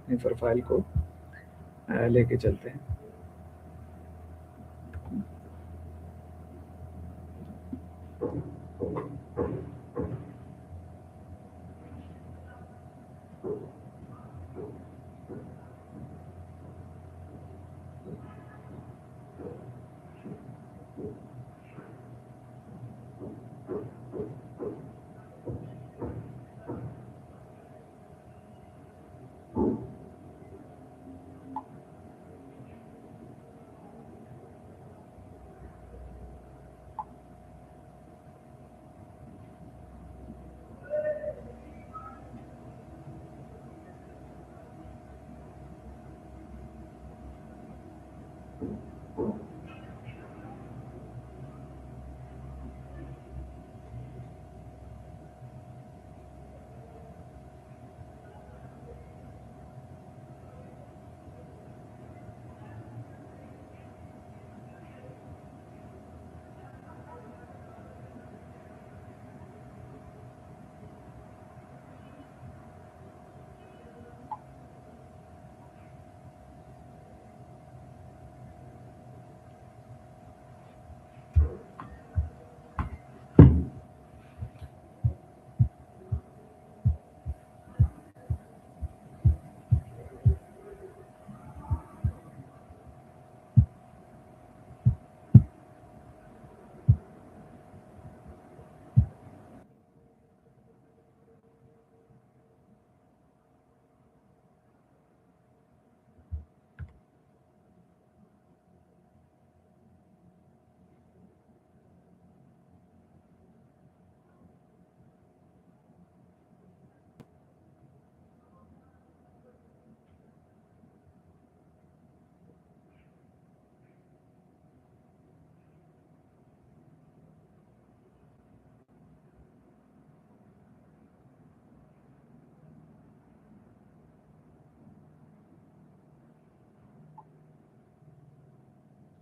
اپنی پروفائل کو لے کے چلتے ہیں.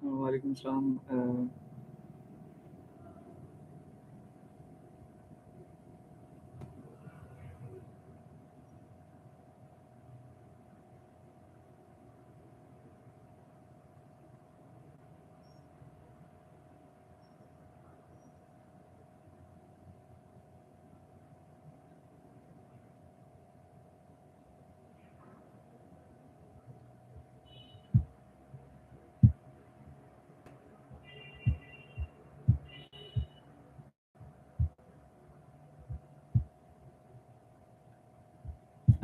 وعلیکم السلام.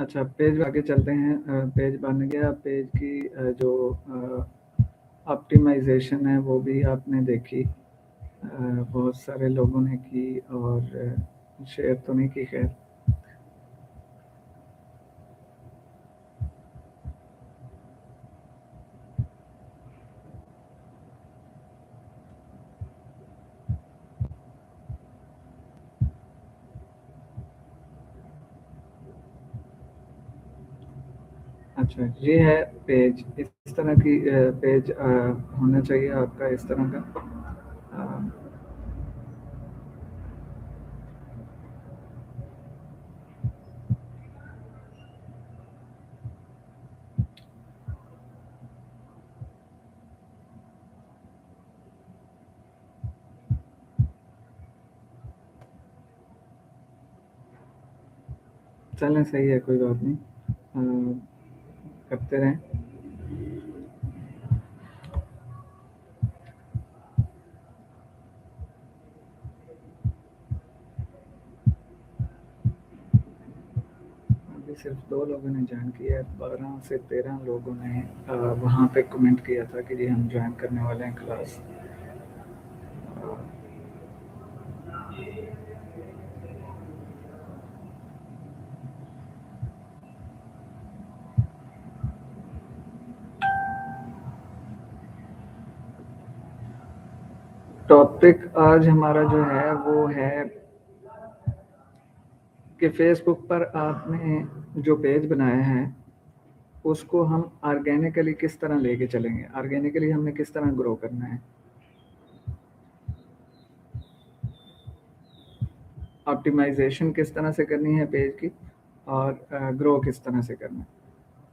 اچھا پیج آگے چلتے ہیں. پیج بن گیا. پیج کی جو آپٹیمائزیشن ہے وہ بھی آپ نے دیکھی, بہت سارے لوگوں نے کی اور شیئر تو نہیں کی. خیر اچھا یہ ہے پیج. اس طرح کی پیج ہونا چاہیے آپ کا, اس طرح کا. چلیں صحیح ہے, کوئی بات نہیں, کرتے رہیں. ابھی صرف 2 لوگوں نے جوائن کیا ہے. 12 سے 13 لوگوں نے وہاں پہ کمنٹ کیا تھا کہ جی ہم جوائن کرنے والے ہیں کلاس. ٹاپک آج ہمارا جو ہے وہ ہے کہ فیس بک پر آپ نے جو پیج بنایا ہے اس کو ہم آرگینیکلی کس طرح لے کے چلیں گے. آرگینیکلی ہم نے کس طرح گرو کرنا ہے, آپٹیمائزیشن کس طرح سے کرنی ہے پیج کی, اور گرو کس طرح سے کرنا ہے.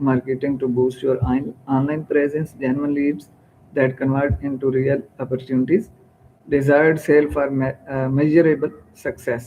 marketing to boost your online presence, genuine leads that convert into real opportunities, desired sale for measurable success।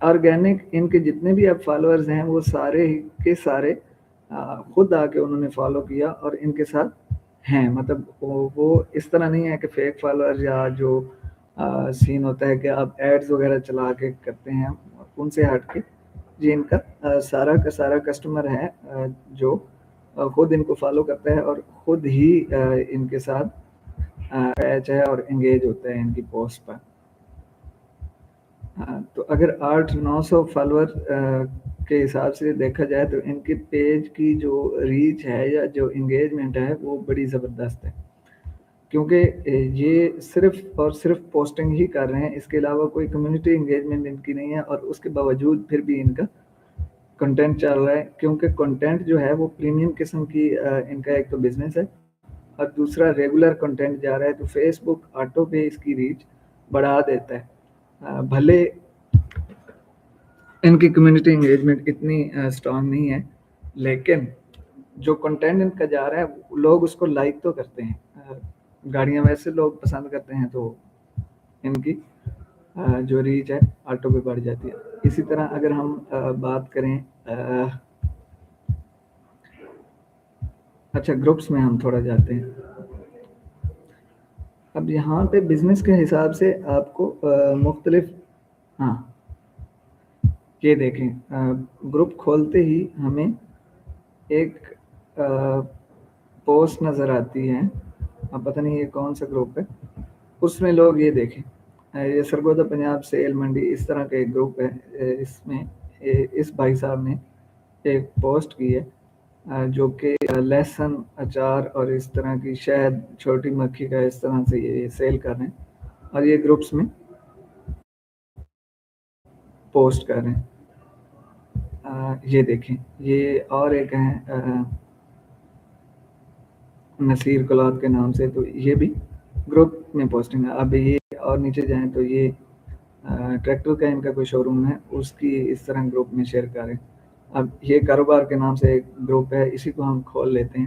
Organic ان کے جتنے بھی اب فالوورز ہیں وہ سارے کے سارے خود آ کے انہوں نے فالو کیا اور ان کے ساتھ ہیں. مطلب وہ اس طرح نہیں ہے کہ فیک فالوور یا جو سین ہوتا ہے کہ آپ ایڈز وغیرہ چلا کے کرتے ہیں ان سے ہٹ کے جی ان کا سارا کا سارا کسٹمر ہے جو خود ان کو فالو کرتا ہے اور خود ہی ان کے ساتھ اٹیچ ہے اور انگیج ہوتا ہے ان کی پوسٹ پر. تو اگر 800-900 فالوور کے حساب سے دیکھا جائے تو ان کے پیج کی جو ریچ ہے یا جو انگیجمنٹ ہے وہ بڑی زبردست ہے, کیونکہ یہ صرف اور صرف پوسٹنگ ہی کر رہے ہیں, اس کے علاوہ کوئی کمیونٹی انگیجمنٹ ان کی نہیں ہے. اور اس کے باوجود پھر بھی ان کا کنٹینٹ چل رہا ہے, کیونکہ کنٹینٹ جو ہے وہ پریمیم قسم کی ان کا ایک تو بزنس ہے اور دوسرا ریگولر کنٹینٹ جا رہا ہے. تو فیس بک آٹو پہ اس کی ریچ بڑھا دیتا ہے. بھلے ان کی کمیونٹی انگیجمنٹ اتنی اسٹرانگ نہیں ہے, لیکن جو کنٹینٹ ان کا جا رہا ہے لوگ اس کو لائک تو کرتے ہیں. گاڑیاں ویسے لوگ پسند کرتے ہیں تو ان کی جو ریچ ہے آٹو پہ بڑھ جاتی ہے. اسی طرح اگر ہم بات کریں اچھا گروپس میں ہم تھوڑا جاتے ہیں. اب یہاں پہ بزنس کے حساب سے آپ کو مختلف ہاں یہ دیکھیں گروپ کھولتے ہی ہمیں ایک پوسٹ نظر آتی ہے, اب پتہ نہیں یہ کون سا گروپ ہے. اس میں لوگ یہ دیکھیں یہ سرگودا پنجاب سیل منڈی اس طرح کا ایک گروپ ہے. اس میں اس بھائی صاحب نے ایک پوسٹ کی ہے جو کہ لہسن اچار اور اس طرح کی شہد چھوٹی مکھی کا اس طرح سے یہ سیل کر رہے ہیں اور یہ گروپس میں پوسٹ کر رہے ہیں. یہ دیکھیں یہ اور ایک ہے نصیر کلاتھ کے نام سے, تو یہ بھی گروپ میں پوسٹنگ ہے. اب یہ اور نیچے جائیں تو یہ ٹریکٹر کا ان کا کوئی شو روم ہے, اس کی اس طرح گروپ میں شیئر کریں. اب یہ کاروبار کے نام سے ایک گروپ ہے, اسی کو ہم کھول لیتے ہیں.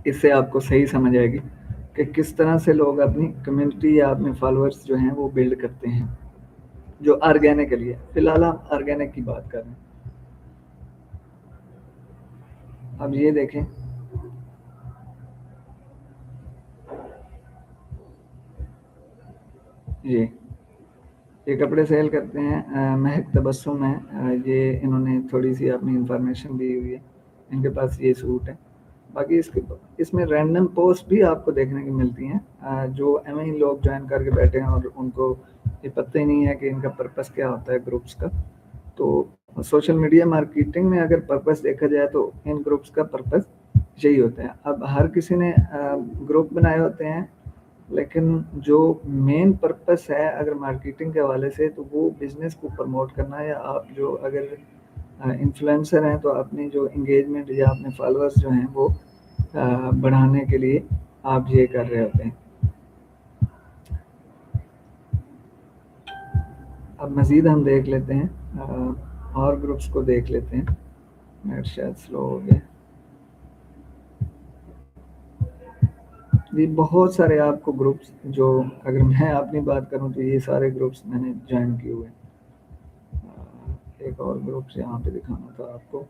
اس سے آپ کو صحیح سمجھ آئے گی کہ کس طرح سے لوگ اپنی کمیونٹی یا اپنے فالوورز جو ہیں وہ بلڈ کرتے ہیں جو آرگینک کے لیے. فی الحال ہم آرگینک کی بات کر رہے ہیں. اب یہ دیکھیں یہ کپڑے سیل کرتے ہیں مہک تبسم ہے. یہ انہوں نے تھوڑی سی اپنی انفارمیشن دی ہوئی ہے, ان کے پاس یہ سوٹ ہے. باقی اس میں رینڈم پوسٹ بھی آپ کو دیکھنے کی ملتی ہیں جو ایویں ہی لوگ جوائن کر کے بیٹھے ہیں اور ان کو یہ پتہ ہی نہیں ہے کہ ان کا پرپس کیا ہوتا ہے گروپس کا. تو سوشل میڈیا مارکیٹنگ میں اگر پرپس دیکھا جائے تو ان گروپس کا پرپس یہی ہوتا ہے. اب ہر کسی نے گروپ بنائے ہوتے ہیں, لیکن جو مین پرپس ہے اگر مارکیٹنگ کے حوالے سے تو وہ بزنس کو پروموٹ کرنا ہے, یا آپ جو اگر انفلوئنسر ہیں تو اپنی جو انگیجمنٹ یا اپنے فالوورز جو ہیں وہ بڑھانے کے لیے آپ یہ کر رہے ہوتے ہیں. اب مزید ہم دیکھ لیتے ہیں اور گروپس کو دیکھ لیتے ہیں. نیٹ شاید سلو ہو گیا. جی بہت سارے آپ کو گروپس جو اگر میں اپنی بات کروں تو یہ سارے گروپس میں نے جوائن کیے ہوئے ہیں. ایک اور گروپس یہاں پہ دکھانا تھا آپ کو.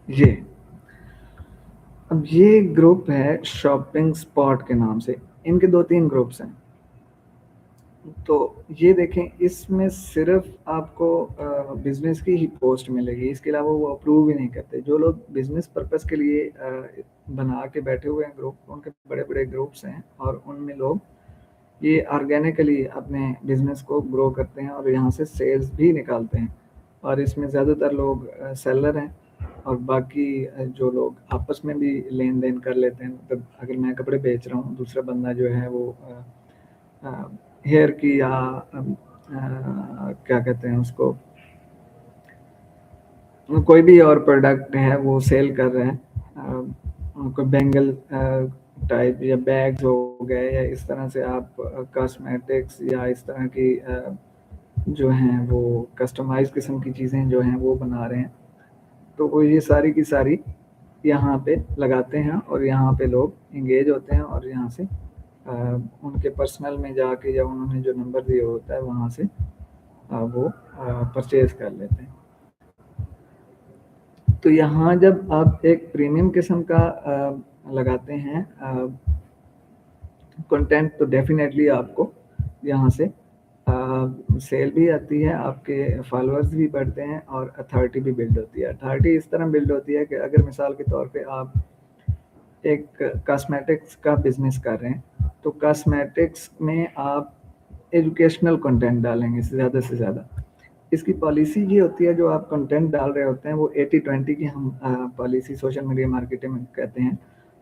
یہ اب یہ گروپ ہے شاپنگ سپاٹ کے نام سے. ان کے 2-3 گروپس ہیں. تو یہ دیکھیں اس میں صرف آپ کو بزنس کی ہی پوسٹ ملے گی, اس کے علاوہ وہ اپروو بھی نہیں کرتے. جو لوگ بزنس پرپس کے لیے بنا کے بیٹھے ہوئے ہیں گروپ, ان کے بڑے بڑے گروپس ہیں اور ان میں لوگ یہ آرگینکلی اپنے بزنس کو گرو کرتے ہیں اور یہاں سے سیلز بھی نکالتے ہیں. اور اس میں زیادہ تر لوگ سیلر ہیں، اور باقی جو لوگ آپس میں بھی لین دین کر لیتے ہیں. مطلب اگر میں کپڑے بیچ رہا ہوں، دوسرا بندہ جو ہے وہ ہیئر کی یا کیا کہتے ہیں اس کو، کوئی بھی اور پروڈکٹ ہے وہ سیل کر رہے ہیں، کوئی بینگل ٹائپ یا بیگز ہو گئے، یا اس طرح سے آپ کاسمیٹکس یا اس طرح کی جو ہیں وہ کسٹمائز قسم کی چیزیں جو ہیں وہ بنا رہے ہیں. تو وہ یہ ساری کی ساری یہاں پہ لگاتے ہیں، اور یہاں پہ لوگ انگیج ہوتے ہیں، اور یہاں سے ان کے پرسنل میں جا کے یا انہوں نے جو نمبر دیا ہوتا ہے وہاں سے وہ پرچیز کر لیتے ہیں. تو یہاں جب آپ ایک پریمیم قسم کا لگاتے ہیں کنٹینٹ، تو ڈیفینیٹلی آپ کو یہاں سے سیل بھی آتی ہے، آپ کے فالوورز بھی بڑھتے ہیں، اور اتھارٹی بھی بلڈ ہوتی ہے. اتھارٹی اس طرح بلڈ ہوتی ہے کہ اگر مثال کے طور پہ آپ ایک کاسمیٹکس کا بزنس کر رہے ہیں، تو کاسمیٹکس میں آپ ایجوکیشنل کنٹینٹ ڈالیں گے زیادہ سے زیادہ. اس کی پالیسی یہ ہوتی ہے، جو آپ کنٹینٹ ڈال رہے ہوتے ہیں وہ 80-20 کی ہم پالیسی سوشل میڈیا مارکیٹنگ میں کہتے ہیں.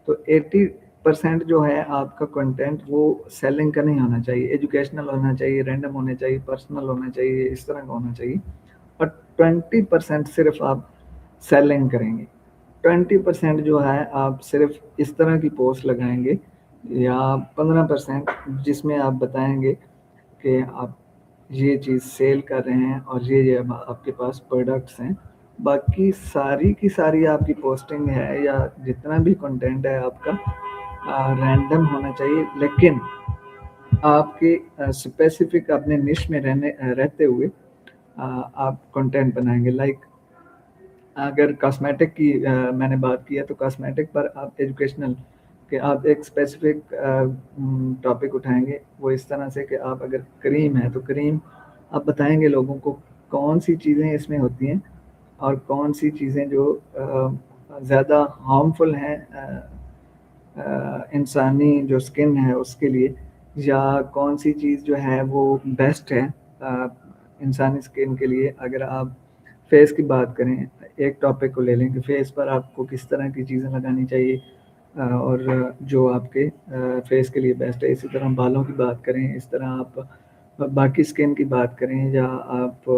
تو 80% جو ہے آپ کا کنٹینٹ وہ سیلنگ کا نہیں ہونا چاہیے، ایجوکیشنل ہونا چاہیے، رینڈم ہونے چاہیے، پرسنل ہونا چاہیے، اس طرح کا ہونا چاہیے. اور 20% صرف آپ سیلنگ کریں گے. 20% جو ہے آپ صرف اس طرح کی پوسٹ لگائیں گے، یا 15% جس میں آپ بتائیں گے کہ آپ یہ چیز سیل کر رہے ہیں اور یہ آپ کے پاس پروڈکٹس ہیں. باقی ساری کی ساری آپ کی پوسٹنگ ہے یا جتنا بھی کنٹینٹ ہے آپ کا رینڈم ہونا چاہیے، لیکن آپ کے اسپیسیفک اپنے نش میں رہتے ہوئے آپ کنٹینٹ بنائیں گے. لائک اگر کاسمیٹک کی میں نے بات کی ہے، تو کاسمیٹک پر آپ ایجوکیشنل کہ آپ ایک اسپیسیفک ٹاپک اٹھائیں گے. وہ اس طرح سے کہ آپ اگر کریم ہے تو کریم آپ بتائیں گے لوگوں کو کون سی چیزیں اس میں ہوتی ہیں، اور کون سی چیزیں جو زیادہ ہارمفل ہیں انسانی جو سکن ہے اس کے لیے، یا کون سی چیز جو ہے وہ بیسٹ ہے انسانی سکن کے لیے. اگر آپ فیس کی بات کریں، ایک ٹاپک کو لے لیں کہ فیس پر آپ کو کس طرح کی چیزیں لگانی چاہیے اور جو آپ کے فیس کے لیے بیسٹ ہے. اسی طرح بالوں کی بات کریں، اس طرح آپ باقی سکن کی بات کریں، یا آپ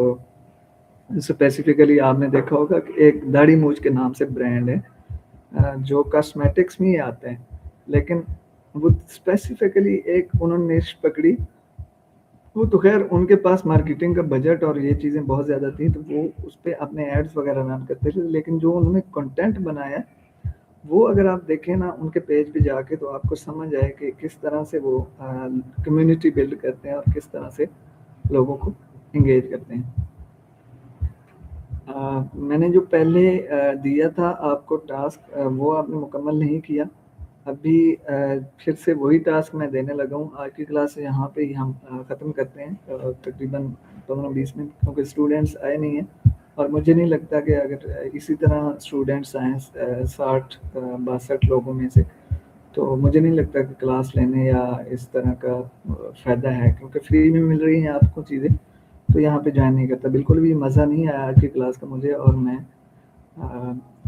اسپیسیفکلی آپ نے دیکھا ہوگا کہ ایک داڑھی موچ کے نام سے برانڈ ہے جو کاسمیٹکس میں ہی آتے ہیں، لیکن وہ اسپیسیفکلی ایک انہوں نے نش پکڑی. وہ تو خیر ان کے پاس مارکیٹنگ کا بجٹ اور یہ چیزیں بہت زیادہ تھیں، تو وہ اس پہ اپنے ایڈز وغیرہ رن کرتے تھے. لیکن جو انہوں نے کنٹینٹ بنایا وہ اگر آپ دیکھیں نا ان کے پیج پہ جا کے، تو آپ کو سمجھ آئے کہ کس طرح سے وہ کمیونٹی بلڈ کرتے ہیں اور کس طرح سے لوگوں کو انگیج کرتے ہیں. میں نے جو پہلے دیا تھا آپ کو ٹاسک، وہ آپ نے مکمل نہیں کیا. ابھی پھر سے وہی ٹاسک میں دینے لگا ہوں. آج کی کلاس یہاں پہ ہی ہم ختم کرتے ہیں تقریباً 15-20 منٹ، کیونکہ اسٹوڈینٹس آئے نہیں ہیں، اور مجھے نہیں لگتا کہ اگر اسی طرح اسٹوڈینٹس آئیں 60-62 لوگوں میں سے، تو مجھے نہیں لگتا کہ کلاس لینے یا اس طرح کا فائدہ ہے، کیونکہ فری میں مل رہی ہیں آپ کو چیزیں. تو یہاں پہ جوائن نہیں کرتا. بالکل بھی مزہ نہیں آیا آج کی کلاس کا مجھے، اور میں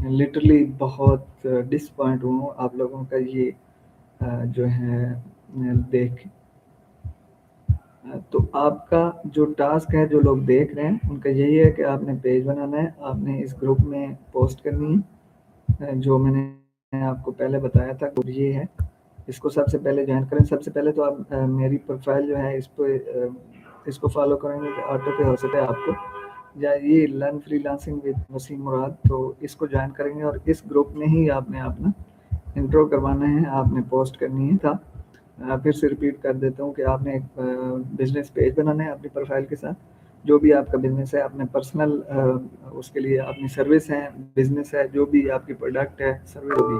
لٹرلی بہت ڈس پوائنٹ ہوں آپ لوگوں کا یہ جو ہے دیکھ. تو آپ کا جو ٹاسک ہے، جو لوگ دیکھ رہے ہیں ان کا یہی ہے کہ آپ نے پیج بنانا ہے، آپ نے اس گروپ میں پوسٹ کرنی ہے جو میں نے آپ کو پہلے بتایا تھا. یہ ہے، اس کو سب سے پہلے جوائن کریں. سب سے پہلے تو آپ میری پروفائل جو ہے اس کو فالو کریں گے کہ آٹو پہ ہو سکے آپ کو، یا یہ learn freelancing with Waseem Murad, تو اس کو جوائن کریں گے. اور اس گروپ میں ہی آپ نے اپنا انٹرو کروانا ہے، آپ نے پوسٹ کرنی ہے تھا. پھر سے ریپیٹ کر دیتا ہوں کہ آپ نے ایک بزنس پیج بنانا ہے اپنی پروفائل کے ساتھ. جو بھی آپ کا بزنس ہے، اپنے پرسنل اس کے لیے اپنی سروس ہے، بزنس ہے، جو بھی آپ کی پروڈکٹ ہے، سروس بھی.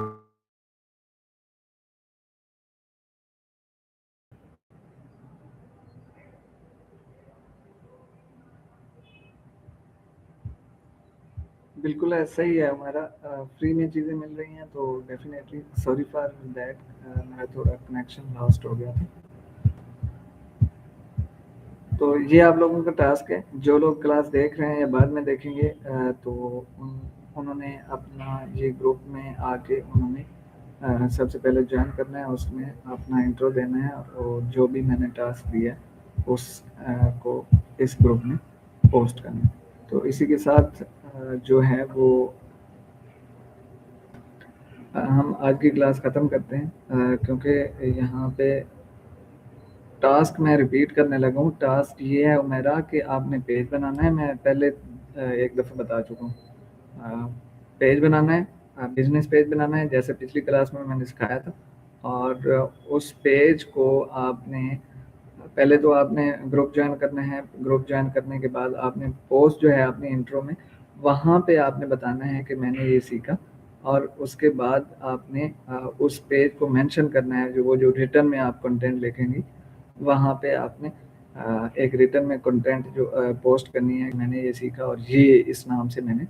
بالکل ایسا ہی ہے ہمارا. فری میں چیزیں مل رہی ہیں تو ڈیفینیٹلی سوری فار دیٹ، میرا تھوڑا کنیکشن لاسٹ ہو گیا تھا. تو یہ آپ لوگوں کا ٹاسک ہے. جو لوگ کلاس دیکھ رہے ہیں یا بعد میں دیکھیں گے تو انہوں نے اپنا یہ گروپ میں آ کے انہوں نے سب سے پہلے جوائن کرنا ہے. اس میں اپنا انٹرو دینا ہے اور جو بھی میں نے ٹاسک دیا اس کو اس گروپ میں پوسٹ کرنا ہے. تو اسی کے ساتھ جو ہے وہ ہم آج کی کلاس ختم کرتے ہیں کیونکہ یہاں پہ ٹاسک میں ریپیٹ کرنے لگا ہوں. ٹاسک یہ ہے میرا کہ آپ نے پیج بنانا ہے. میں پہلے ایک دفعہ بتا چکا ہوں. پیج بنانا ہے, بزنس پیج بنانا ہے جیسے پچھلی کلاس میں نے سکھایا تھا. اور اس پیج کو آپ نے پہلے تو آپ نے گروپ جوائن کرنا ہے. گروپ جوائن کرنے کے بعد آپ نے پوسٹ جو ہے اپنی انٹرو میں وہاں پہ آپ نے بتانا ہے کہ میں نے یہ سیکھا. اور اس کے بعد آپ نے اس پیج کو مینشن کرنا ہے. وہ جو ریٹرن میں آپ کنٹینٹ لکھیں گی وہاں پہ آپ نے ایک ریٹرن میں کنٹینٹ جو پوسٹ کرنی ہے. میں نے یہ سیکھا اور یہ اس نام سے میں نے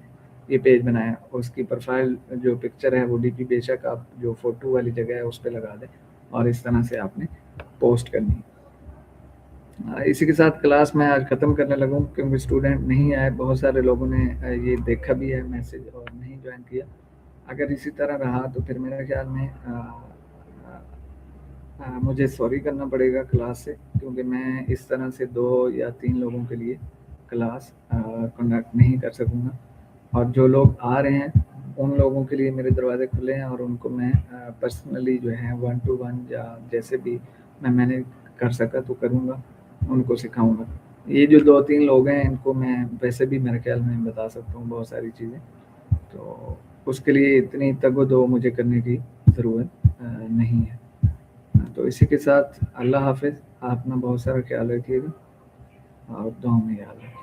یہ پیج بنایا. اس کی پروفائل جو پکچر ہے وہ ڈی پی بے شک آپ جو فوٹو والی جگہ ہے اس پہ لگا دیں اور اس طرح سے آپ نے پوسٹ کرنی ہے. اسی کے ساتھ کلاس میں آج ختم کرنے لگوں کیونکہ اسٹوڈنٹ نہیں آئے. بہت سارے لوگوں نے یہ دیکھا بھی ہے میسج اور نہیں جوائن کیا. اگر اسی طرح رہا تو پھر میرے خیال میں مجھے سوری کرنا پڑے گا کلاس سے, کیونکہ میں اس طرح سے 2 یا 3 لوگوں کے لیے کلاس کنڈکٹ نہیں کر سکوں گا. اور جو لوگ آ رہے ہیں ان لوگوں کے لیے میرے دروازے کھلے ہیں اور ان کو میں پرسنلی جو ہے 1 to 1 یا جیسے بھی میں نے کر سکا تو کروں گا, ان کو سکھاؤں گا. یہ جو 2-3 لوگ ہیں ان کو میں ویسے بھی میرے خیال میں بتا سکتا ہوں بہت ساری چیزیں. تو اس کے لیے اتنی تگ و دو مجھے کرنے کی ضرورت نہیں ہے. تو اسی کے ساتھ اللہ حافظ. آپ اپنا بہت سارا خیال رکھیے گا اور دعاؤں میں یاد رکھیے.